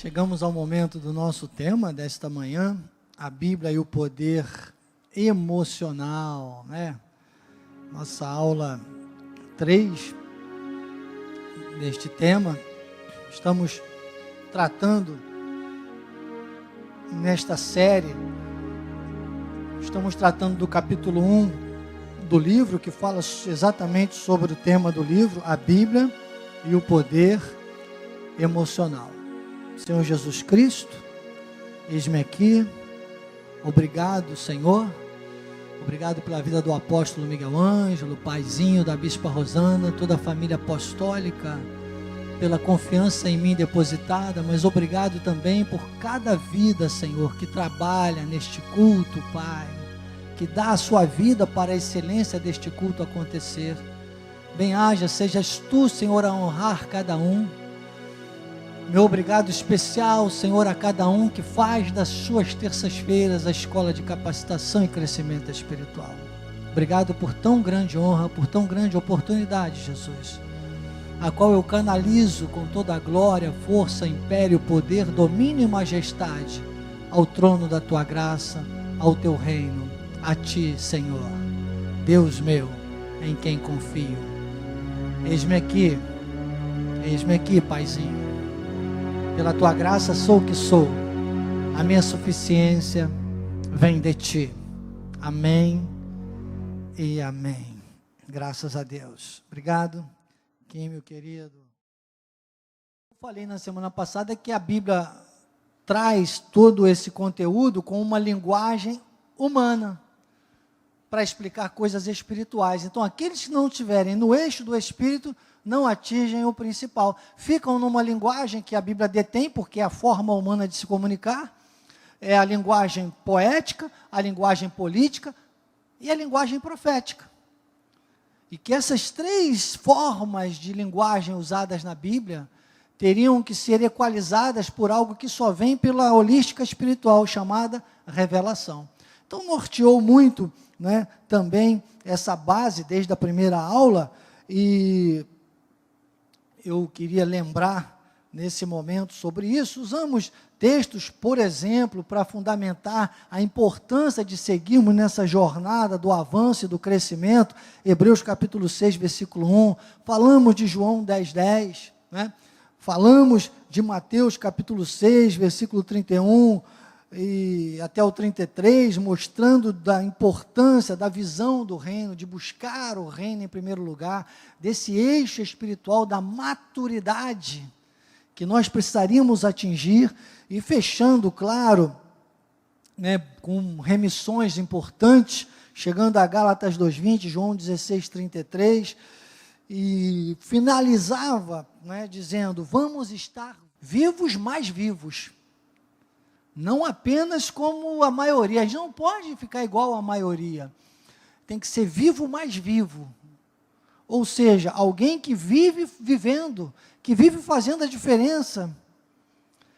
Chegamos ao momento do nosso tema desta manhã, a Bíblia e o poder emocional, né? Nossa aula 3 deste tema, estamos tratando nesta série, estamos tratando do capítulo 1 do livro, que fala exatamente sobre o tema do livro, a Bíblia e o poder emocional. Senhor Jesus Cristo, eis-me aqui, obrigado, Senhor, obrigado pela vida do apóstolo Miguel Ângelo, paizinho da bispa Rosana, toda a família apostólica, pela confiança em mim depositada, mas obrigado também por cada vida, Senhor, que trabalha neste culto, Pai, que dá a sua vida para a excelência deste culto acontecer. Bem-haja, sejas tu, Senhor, a honrar cada um. Meu obrigado especial, Senhor, a cada um que faz das suas terças-feiras a escola de capacitação e crescimento espiritual. Obrigado por tão grande honra, por tão grande oportunidade, Jesus, a qual eu canalizo com toda a glória, força, império, poder, domínio e majestade ao trono da tua graça, ao teu reino, a ti, Senhor, Deus meu, em quem confio. Eis-me aqui, Paizinho. Pela tua graça sou o que sou, a minha suficiência vem de ti. Amém e amém. Graças a Deus. Obrigado, Kim, meu querido. Eu falei na semana passada que a Bíblia traz todo esse conteúdo com uma linguagem humana para explicar coisas espirituais. Então, aqueles que não estiverem no eixo do Espírito não atingem o principal. Ficam numa linguagem que a Bíblia detém, porque é a forma humana de se comunicar, é a linguagem poética, a linguagem política e a linguagem profética. E que essas três formas de linguagem usadas na Bíblia teriam que ser equalizadas por algo que só vem pela holística espiritual, chamada revelação. Então, norteou muito, né, também essa base desde a primeira aula, e eu queria lembrar nesse momento sobre isso. Usamos textos, por exemplo, para fundamentar a importância de seguirmos nessa jornada do avanço e do crescimento. Hebreus capítulo 6, versículo 1, falamos de João 10:10, né? Falamos de Mateus capítulo 6, versículo 31, e até o 33, mostrando da importância da visão do reino, de buscar o reino em primeiro lugar, desse eixo espiritual da maturidade que nós precisaríamos atingir, e fechando, claro, né, com remissões importantes, chegando a Gálatas 2:20, João 16:33, e finalizava, né, dizendo, vamos estar vivos, mais vivos. Não apenas como a maioria, a gente não pode ficar igual à maioria, tem que ser vivo mais vivo, ou seja, alguém que vive vivendo, que vive fazendo a diferença,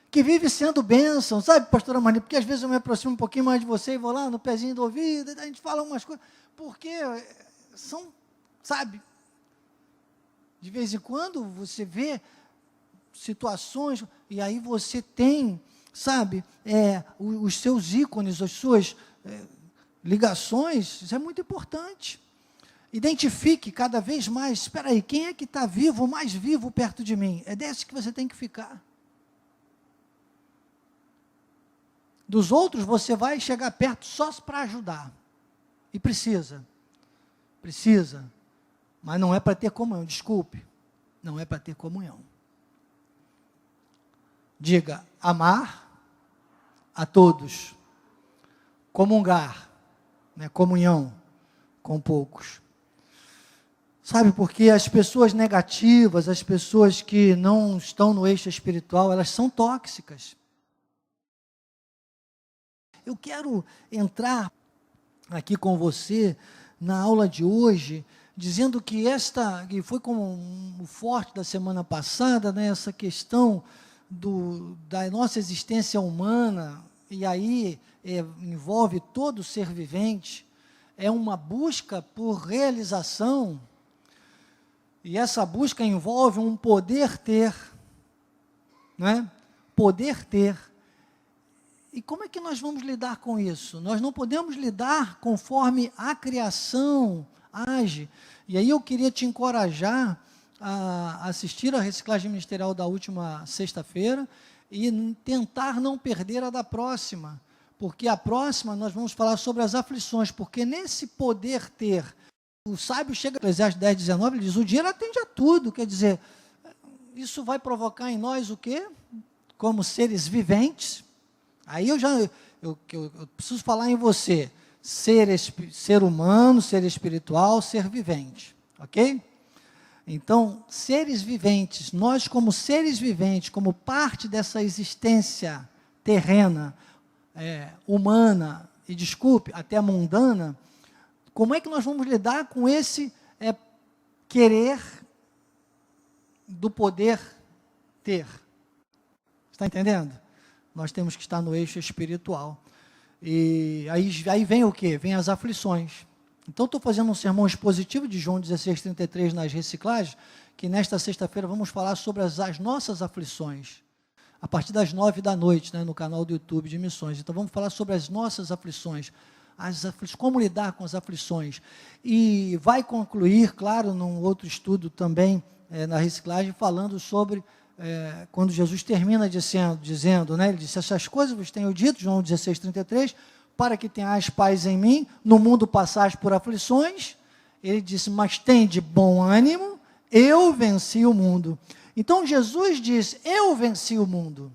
que vive sendo bênção, sabe, pastora Mani, porque às vezes eu me aproximo um pouquinho mais de você e vou lá no pezinho do ouvido, e a gente fala umas coisas, porque são, sabe, de vez em quando você vê situações, e aí você tem, sabe, os seus ícones, as suas ligações, isso é muito importante. Identifique cada vez mais, espera aí, quem é que está vivo, mais vivo perto de mim? É desse que você tem que ficar. Dos outros você vai chegar perto só para ajudar, e precisa, mas não é para ter comunhão, desculpe, não é para ter comunhão. Diga, amar a todos, comungar, né, comunhão com poucos. Sabe, porque as pessoas negativas, as pessoas que não estão no eixo espiritual, elas são tóxicas. Eu quero entrar aqui com você na aula de hoje, dizendo que que foi como um forte da semana passada, né, essa questão da nossa existência humana, e aí envolve todo ser vivente, é uma busca por realização, e essa busca envolve um poder ter, né? poder ter. E como é que nós vamos lidar com isso? Nós não podemos lidar conforme a criação age. E aí eu queria te encorajar a assistir a reciclagem ministerial da última sexta-feira e tentar não perder a da próxima. Porque a próxima nós vamos falar sobre as aflições, porque nesse poder ter, o sábio chega em Eclesiastes 10, 19, ele diz, o dinheiro atende a tudo, quer dizer, isso vai provocar em nós o quê? Como seres viventes. Aí eu preciso falar em você, ser humano, ser espiritual, ser vivente, ok? Então, seres viventes, nós como seres viventes, como parte dessa existência terrena, humana, e desculpe, até mundana, como é que nós vamos lidar com esse querer do poder ter? Está entendendo? Nós temos que estar no eixo espiritual. E aí vem o quê? Vem as aflições. Então, estou fazendo um sermão expositivo de João 16:33 nas reciclagens, que nesta sexta-feira vamos falar sobre as nossas aflições, a partir das 9 da noite, né, no canal do YouTube de Missões. Então, vamos falar sobre as nossas aflições, como lidar com as aflições. E vai concluir, claro, num outro estudo também, na reciclagem, falando sobre, quando Jesus termina dizendo, né, ele disse, essas coisas vos tenho dito, João 16:33, para que tenhais paz em mim, no mundo passais por aflições. Ele disse, mas tende bom ânimo, eu venci o mundo. Então, Jesus diz, eu venci o mundo.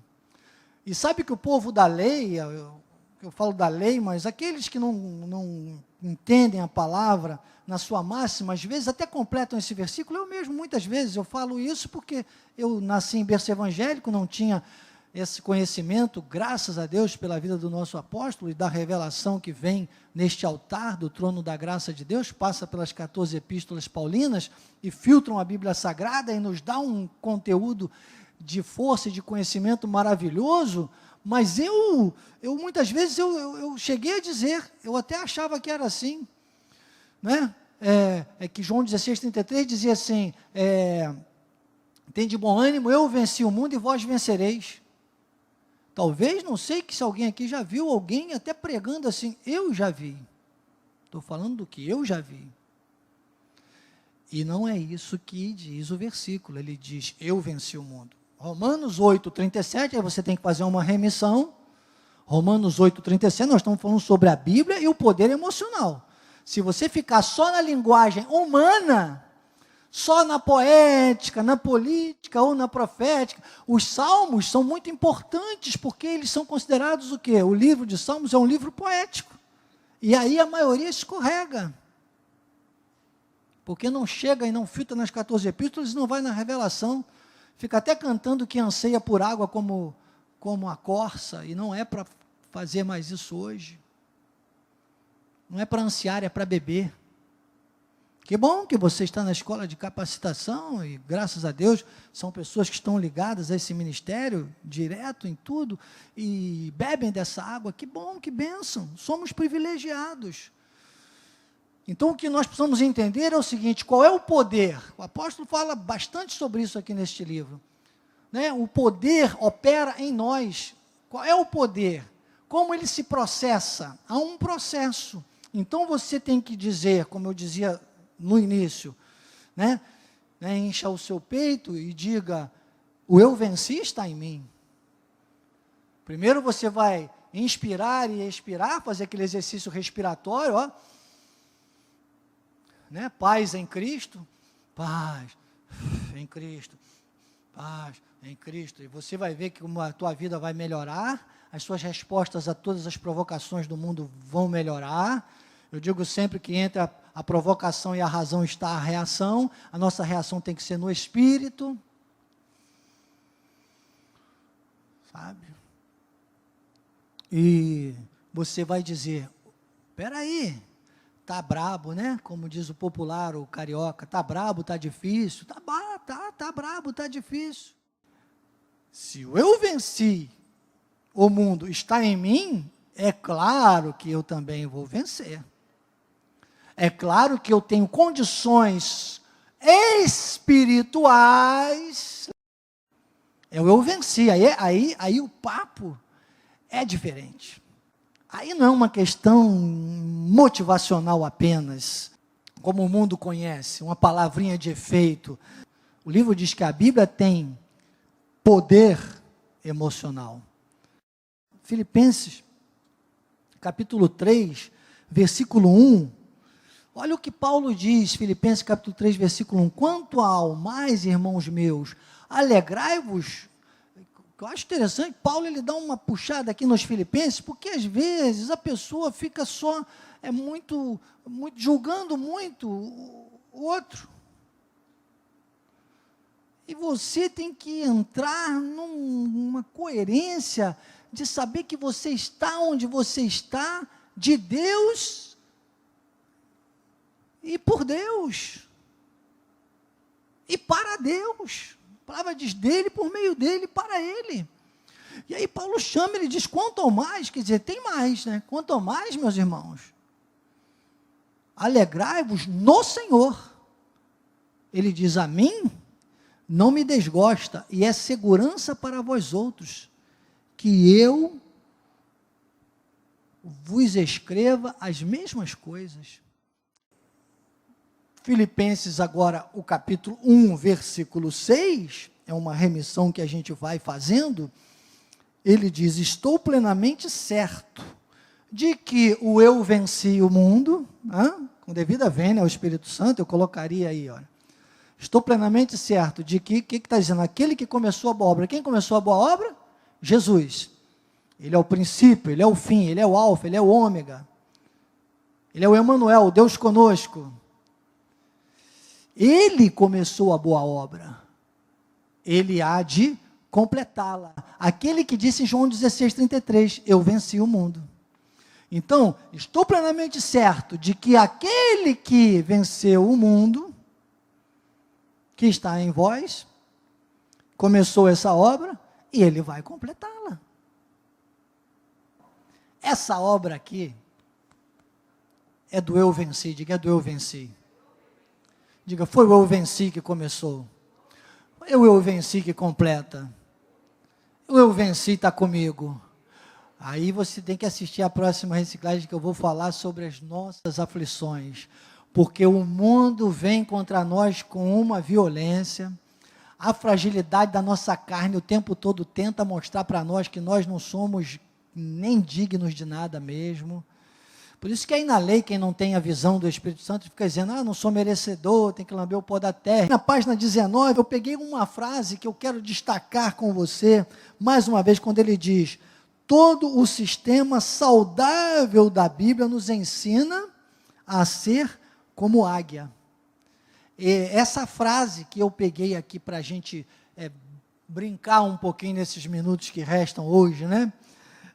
E sabe que o povo da lei, eu falo da lei, mas aqueles que não entendem a palavra na sua máxima, às vezes até completam esse versículo. Eu mesmo, muitas vezes, eu falo isso porque eu nasci em berço evangélico, não tinha esse conhecimento, graças a Deus, pela vida do nosso apóstolo e da revelação que vem neste altar do trono da graça de Deus, passa pelas 14 epístolas paulinas e filtram a Bíblia Sagrada e nos dá um conteúdo de força e de conhecimento maravilhoso. Mas eu muitas vezes, eu cheguei a dizer, eu até achava que era assim, né? Que João 16:33 dizia assim, tende bom ânimo, eu venci o mundo e vós vencereis. Talvez, não sei que se alguém aqui já viu alguém até pregando assim, eu já vi. Estou falando do que eu já vi. E não é isso que diz o versículo, ele diz, eu venci o mundo. Romanos 8:37, aí você tem que fazer uma remissão. Romanos 8:37, nós estamos falando sobre a Bíblia e o poder emocional. Se você ficar só na linguagem humana, só na poética, na política ou na profética, os salmos são muito importantes, porque eles são considerados o quê? O livro de Salmos é um livro poético. E aí a maioria escorrega. Porque não chega e não filtra nas 14 epístolas e não vai na revelação. Fica até cantando que anseia por água como a corça, e não é para fazer mais isso hoje. Não é para ansiar, é para beber. Que bom que você está na escola de capacitação e, graças a Deus, são pessoas que estão ligadas a esse ministério, direto em tudo, e bebem dessa água. Que bom, que bênção, somos privilegiados. Então, o que nós precisamos entender é o seguinte, qual é o poder? O apóstolo fala bastante sobre isso aqui neste livro. Né? O poder opera em nós. Qual é o poder? Como ele se processa? Há um processo. Então, você tem que dizer, como eu dizia no início, né? Encha o seu peito e diga, o eu venci está em mim. Primeiro você vai inspirar e expirar, fazer aquele exercício respiratório, ó. Né? Paz em Cristo, paz em Cristo, paz em Cristo. E você vai ver que a tua vida vai melhorar, as suas respostas a todas as provocações do mundo vão melhorar. Eu digo sempre que entre a provocação e a razão está a reação. A nossa reação tem que ser no espírito. Sabe? E você vai dizer, espera aí, tá brabo, né? Como diz o popular, o carioca, tá brabo, tá difícil. Tá brabo, tá difícil. Se eu venci, o mundo está em mim, é claro que eu também vou vencer. É claro que eu tenho condições espirituais eu venci. Aí o papo é diferente. Aí não é uma questão motivacional apenas, como o mundo conhece, uma palavrinha de efeito. O livro diz que a Bíblia tem poder emocional. Filipenses, capítulo 3, versículo 1. Olha o que Paulo diz, Filipenses capítulo 3, versículo 1. Quanto ao mais, irmãos meus, alegrai-vos. Eu acho interessante, Paulo ele dá uma puxada aqui nos Filipenses, porque às vezes a pessoa fica só, muito julgando muito o outro. E você tem que entrar numa coerência de saber que você está onde você está, de Deus e por Deus. E para Deus. A palavra diz dele, por meio dele, para ele. E aí Paulo chama, ele diz, quanto ao mais, quer dizer, tem mais, né? Quanto ao mais, meus irmãos, alegrai-vos no Senhor. Ele diz, a mim não me desgosta, e é segurança para vós outros, que eu vos escreva as mesmas coisas. Filipenses agora, o capítulo 1, versículo 6, é uma remissão que a gente vai fazendo, ele diz, estou plenamente certo de que o eu venci o mundo, com devida vênia ao Espírito Santo, eu colocaria aí, olha, estou plenamente certo de que está dizendo, aquele que começou a boa obra, quem começou a boa obra? Jesus. Ele é o princípio, ele é o fim, ele é o alfa, ele é o ômega, ele é o Emanuel, Deus conosco. Ele começou a boa obra, ele há de completá-la. Aquele que disse em João 16:33, eu venci o mundo. Então, estou plenamente certo de que aquele que venceu o mundo, que está em vós, começou essa obra, e ele vai completá-la. Essa obra aqui, é do eu venci, diga, é do eu venci. Diga, foi o eu venci que começou. Foi o eu venci que completa. O eu venci está comigo. Aí você tem que assistir a próxima reciclagem que eu vou falar sobre as nossas aflições. Porque o mundo vem contra nós com uma violência. A fragilidade da nossa carne o tempo todo tenta mostrar para nós que nós não somos nem dignos de nada mesmo. Por isso que aí na lei, quem não tem a visão do Espírito Santo, fica dizendo, não sou merecedor, tem que lamber o pó da terra. Na página 19, eu peguei uma frase que eu quero destacar com você, mais uma vez, quando ele diz, todo o sistema saudável da Bíblia nos ensina a ser como águia. E essa frase que eu peguei aqui para a gente brincar um pouquinho nesses minutos que restam hoje, né?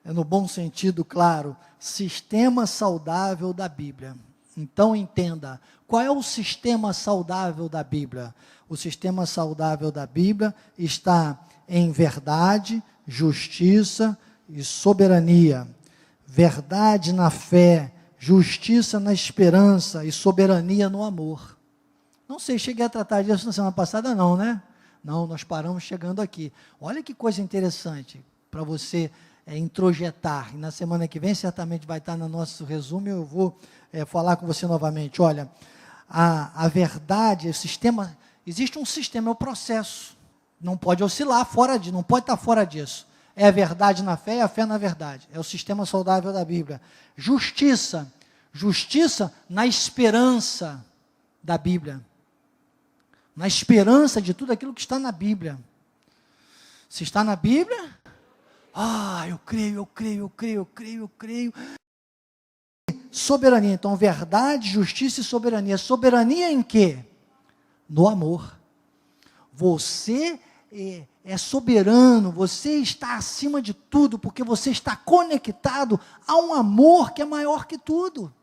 No bom sentido, claro, sistema saudável da Bíblia. Então entenda, qual é o sistema saudável da Bíblia? O sistema saudável da Bíblia está em verdade, justiça e soberania. Verdade na fé, justiça na esperança e soberania no amor. Não sei, cheguei a tratar disso na semana passada não, né? Não, nós paramos chegando aqui. Olha que coisa interessante para você introjetar, e na semana que vem certamente vai estar no nosso resumo, eu vou falar com você novamente. Olha, a verdade, o sistema, existe um sistema, é o processo, não pode oscilar não pode estar fora disso, é a verdade na fé e a fé na verdade, é o sistema saudável da Bíblia. Justiça na esperança da Bíblia, na esperança de tudo aquilo que está na Bíblia. Se está na Bíblia, eu creio. Soberania, então, verdade, justiça e soberania. Soberania em quê? No amor. Você é soberano, você está acima de tudo, porque você está conectado a um amor que é maior que tudo.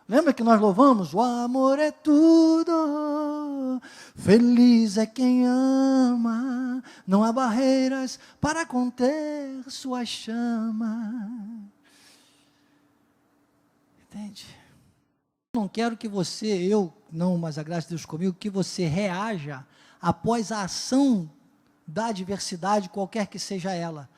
Lembra que nós louvamos? O amor é tudo, feliz é quem ama, não há barreiras para conter sua chama. Entende? Não quero que você, mas a graça de Deus comigo, que você reaja após a ação da adversidade, qualquer que seja ela,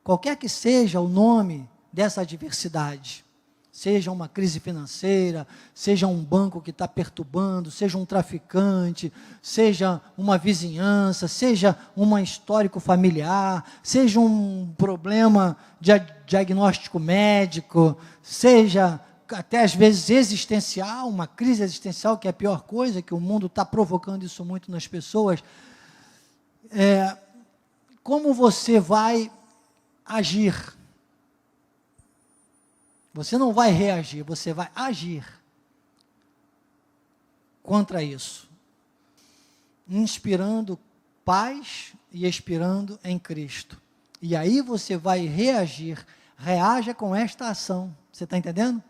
qualquer que seja o nome dessa adversidade, seja uma crise financeira, seja um banco que está perturbando, seja um traficante, seja uma vizinhança, seja um histórico familiar, seja um problema de diagnóstico médico, seja até às vezes existencial, uma crise existencial, que é a pior coisa, que o mundo está provocando isso muito nas pessoas. Como você vai agir? Você não vai reagir, você vai agir contra isso, inspirando paz e expirando em Cristo. E aí você vai reagir, reaja com esta ação. Você está entendendo?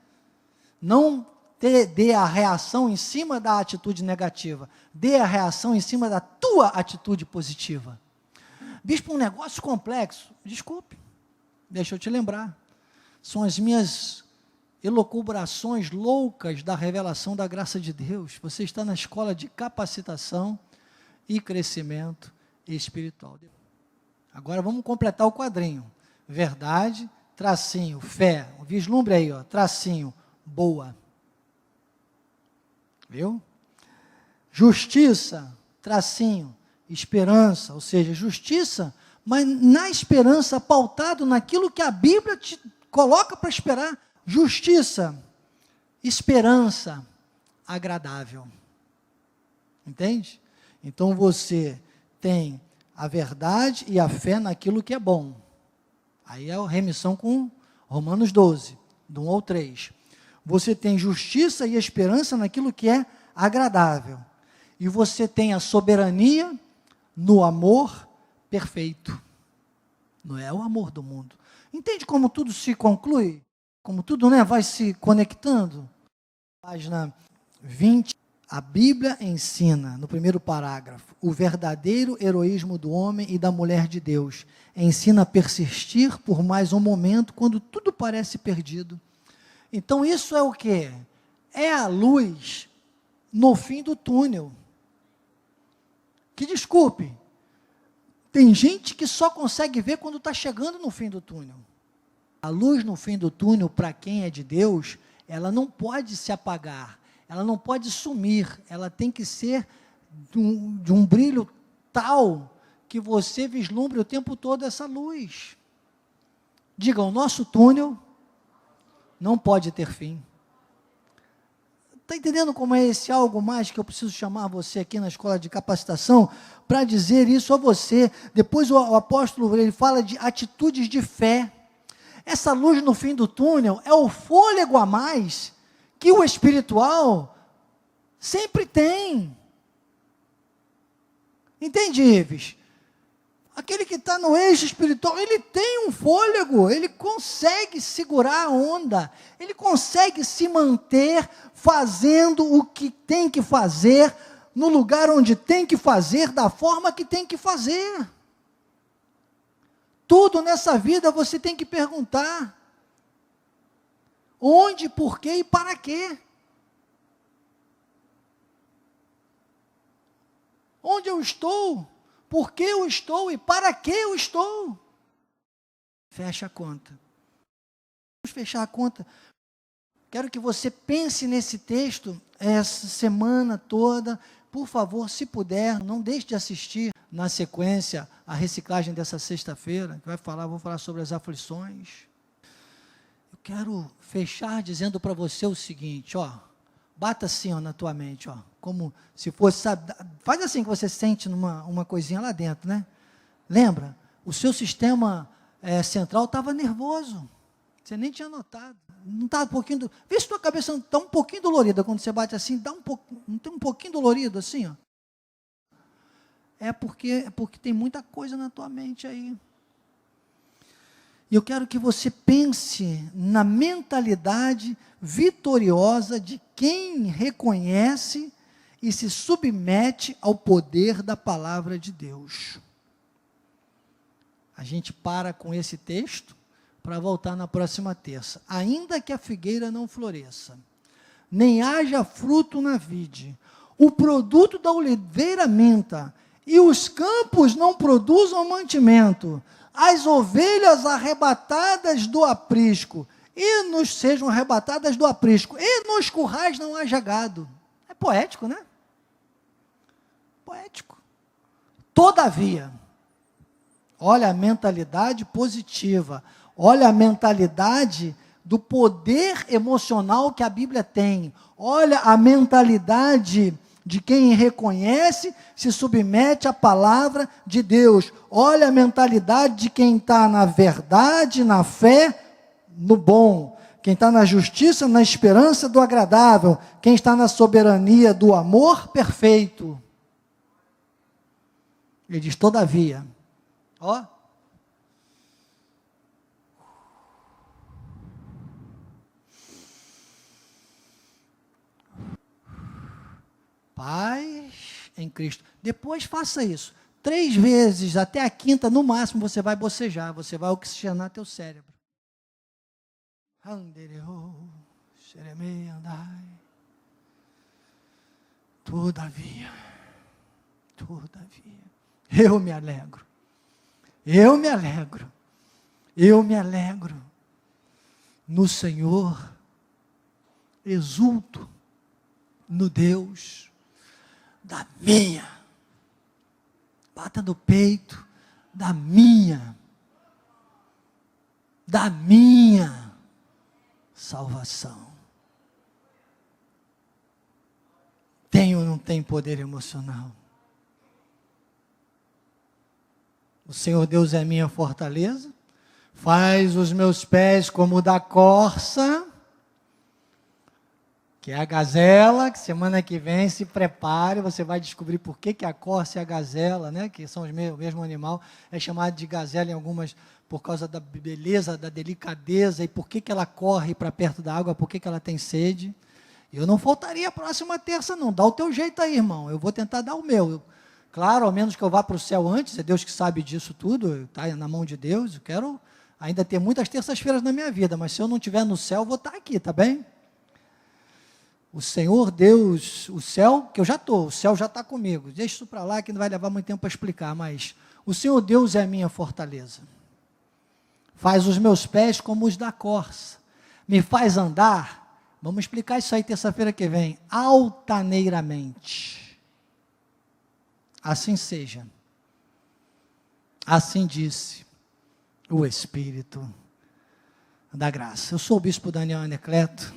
Não dê a reação em cima da atitude negativa, dê a reação em cima da tua atitude positiva. Bispo, um negócio complexo. Desculpe, deixa eu te lembrar. São as minhas elucubrações loucas da revelação da graça de Deus. Você está na escola de capacitação e crescimento espiritual. Agora vamos completar o quadrinho. Verdade, tracinho, fé. Vislumbre aí, ó, tracinho, boa. Viu? Justiça, tracinho, esperança, ou seja, justiça, mas na esperança, pautado naquilo que a Bíblia te coloca para esperar. Justiça, esperança, agradável. Entende? Então você tem a verdade e a fé naquilo que é bom. Aí é a remissão com Romanos 12, do 1 ao 3. Você tem justiça e esperança naquilo que é agradável. E você tem a soberania no amor perfeito. Não é o amor do mundo. Entende como tudo se conclui? Como tudo, né, vai se conectando? Página 20. A Bíblia ensina, no primeiro parágrafo, o verdadeiro heroísmo do homem e da mulher de Deus. Ensina a persistir por mais um momento, quando tudo parece perdido. Então isso é o quê? É a luz no fim do túnel. Que desculpe, tem gente que só consegue ver quando está chegando no fim do túnel. A luz no fim do túnel, para quem é de Deus, ela não pode se apagar, ela não pode sumir, ela tem que ser de um brilho tal que você vislumbre o tempo todo essa luz. Diga, o nosso túnel não pode ter fim. Está entendendo como é esse algo mais que eu preciso chamar você aqui na escola de capacitação para dizer isso a você? Depois o apóstolo ele fala de atitudes de fé. Essa luz no fim do túnel é o fôlego a mais que o espiritual sempre tem. Entende, Ives? Aquele que está no eixo espiritual, ele tem um fôlego, ele consegue segurar a onda, ele consegue se manter fazendo o que tem que fazer, no lugar onde tem que fazer, da forma que tem que fazer. Tudo nessa vida você tem que perguntar: onde, por quê e para quê? Onde eu estou? Por que eu estou e para que eu estou? Fecha a conta. Vamos fechar a conta. Quero que você pense nesse texto essa semana toda. Por favor, se puder, não deixe de assistir na sequência a reciclagem dessa sexta-feira, que vou falar sobre as aflições. Eu quero fechar dizendo para você o seguinte, ó, bata assim, ó, na tua mente, ó, como se fosse, sabe, faz assim que você sente uma coisinha lá dentro, né? Lembra? O seu sistema central estava nervoso, você nem tinha notado, não estava um pouquinho, vê se tua cabeça está um pouquinho dolorida, quando você bate assim, não tem um pouquinho dolorido assim, ó. É porque tem muita coisa na tua mente aí. E eu quero que você pense na mentalidade vitoriosa de quem reconhece e se submete ao poder da palavra de Deus. A gente para com esse texto para voltar na próxima terça. Ainda que a figueira não floresça, nem haja fruto na vide, o produto da oliveira minta, e os campos não produzam mantimento, as ovelhas arrebatadas do aprisco, e nos sejam arrebatadas do aprisco, e nos currais não haja gado. É poético, né? Poético. Todavia, olha a mentalidade positiva, olha a mentalidade do poder emocional que a Bíblia tem, olha a mentalidade de quem reconhece, se submete à palavra de Deus, olha a mentalidade de quem está na verdade, na fé, no bom, quem está na justiça, na esperança do agradável, quem está na soberania do amor perfeito. Ele diz, todavia, ó, paz em Cristo. Depois faça isso 3 vezes, até a quinta, no máximo, você vai bocejar, você vai oxigenar teu cérebro. Todavia, eu me alegro, no Senhor, exulto no Deus da minha, bata no peito, da minha salvação. Tem ou não tem poder emocional? O Senhor Deus é minha fortaleza, faz os meus pés como o da corça, que é a gazela, que semana que vem se prepare, você vai descobrir por que a corça e a gazela, né, que são o mesmo animal, é chamado de gazela em algumas, por causa da beleza, da delicadeza, e por que ela corre para perto da água, por que ela tem sede. Eu não faltaria a próxima terça não, dá o teu jeito aí, irmão, eu vou tentar dar o meu. Claro, ao menos que eu vá para o céu antes, é Deus que sabe disso tudo, está na mão de Deus, eu quero ainda ter muitas terças-feiras na minha vida, mas se eu não estiver no céu, eu vou estar aqui, tá bem? O Senhor Deus, o céu, que eu já estou, o céu já está comigo, deixa isso para lá que não vai levar muito tempo para explicar, mas o Senhor Deus é a minha fortaleza, faz os meus pés como os da corça, me faz andar, vamos explicar isso aí terça-feira que vem, altaneiramente. Assim seja, assim disse o Espírito da graça. Eu sou o bispo Daniel Anacleto,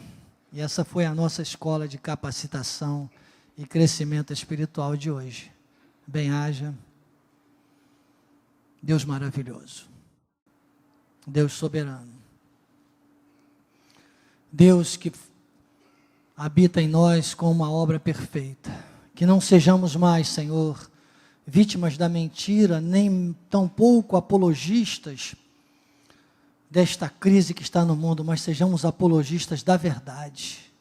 e essa foi a nossa escola de capacitação e crescimento espiritual de hoje. Bem-haja, Deus maravilhoso, Deus soberano, Deus que habita em nós com uma obra perfeita, que não sejamos mais, Senhor, vítimas da mentira, nem tampouco apologistas desta crise que está no mundo, mas sejamos apologistas da verdade.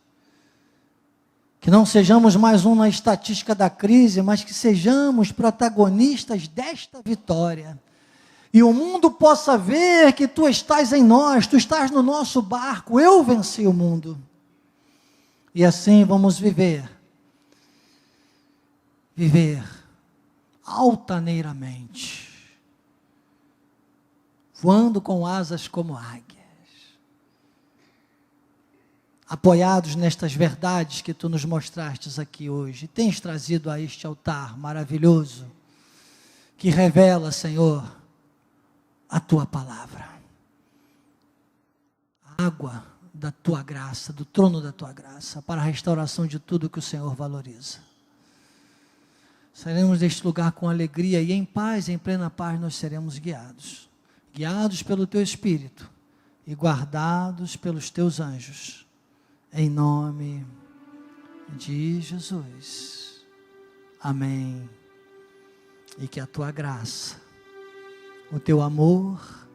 Que não sejamos mais um na estatística da crise, mas que sejamos protagonistas desta vitória. E o mundo possa ver que Tu estás em nós, Tu estás no nosso barco, eu venci o mundo. E assim vamos viver altaneiramente, voando com asas como águias, apoiados nestas verdades que Tu nos mostrastes aqui hoje, tens trazido a este altar maravilhoso, que revela, Senhor, a Tua palavra, a água da Tua graça, do trono da Tua graça, para a restauração de tudo que o Senhor valoriza. Sairemos deste lugar com alegria e em paz, em plena paz nós seremos guiados pelo Teu Espírito e guardados pelos Teus anjos, em nome de Jesus, amém. E que a Tua graça, o Teu amor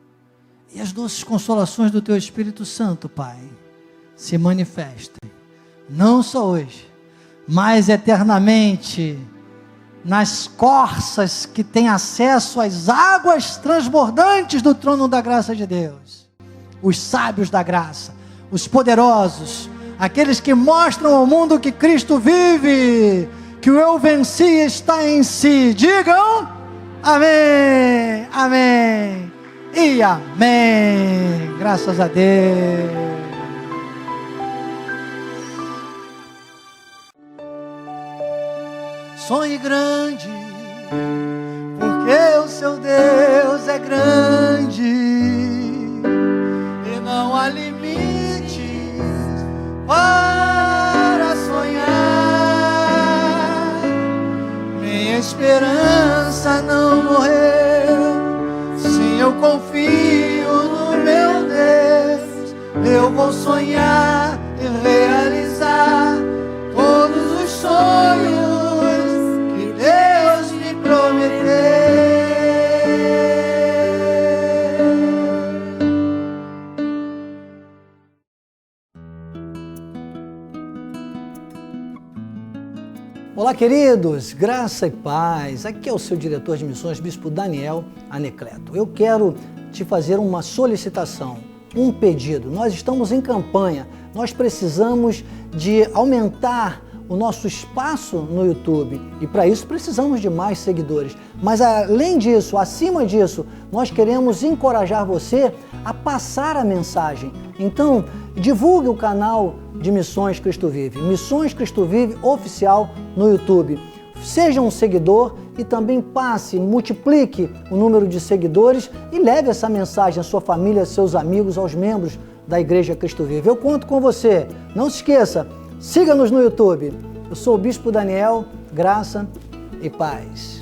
e as doces consolações do Teu Espírito Santo, Pai, se manifestem, não só hoje, mas eternamente, nas corças que têm acesso às águas transbordantes do trono da graça de Deus, os sábios da graça, os poderosos, aqueles que mostram ao mundo que Cristo vive, que que o eu venci está em si. Digam amém, amém e amém. Graças a Deus. Sonhe grande, porque o seu Deus é grande e não há limites para sonhar. Minha esperança não morreu, sim, eu confio no meu Deus. Eu vou sonhar e realizar todos os sonhos que Deus me prometeu. Olá, queridos, graça e paz. Aqui é o seu diretor de missões, Bispo Daniel Anecleto. Eu quero te fazer uma solicitação, um pedido. Nós estamos em campanha, nós precisamos de aumentar o nosso espaço no YouTube e para isso precisamos de mais seguidores. Mas além disso, acima disso, nós queremos encorajar você a passar a mensagem. Então, divulgue o canal de Missões Cristo Vive, Missões Cristo Vive Oficial no YouTube. Seja um seguidor e também passe, multiplique o número de seguidores e leve essa mensagem à sua família, aos seus amigos, aos membros da Igreja Cristo Vive. Eu conto com você. Não se esqueça, siga-nos no YouTube. Eu sou o Bispo Daniel, graça e paz.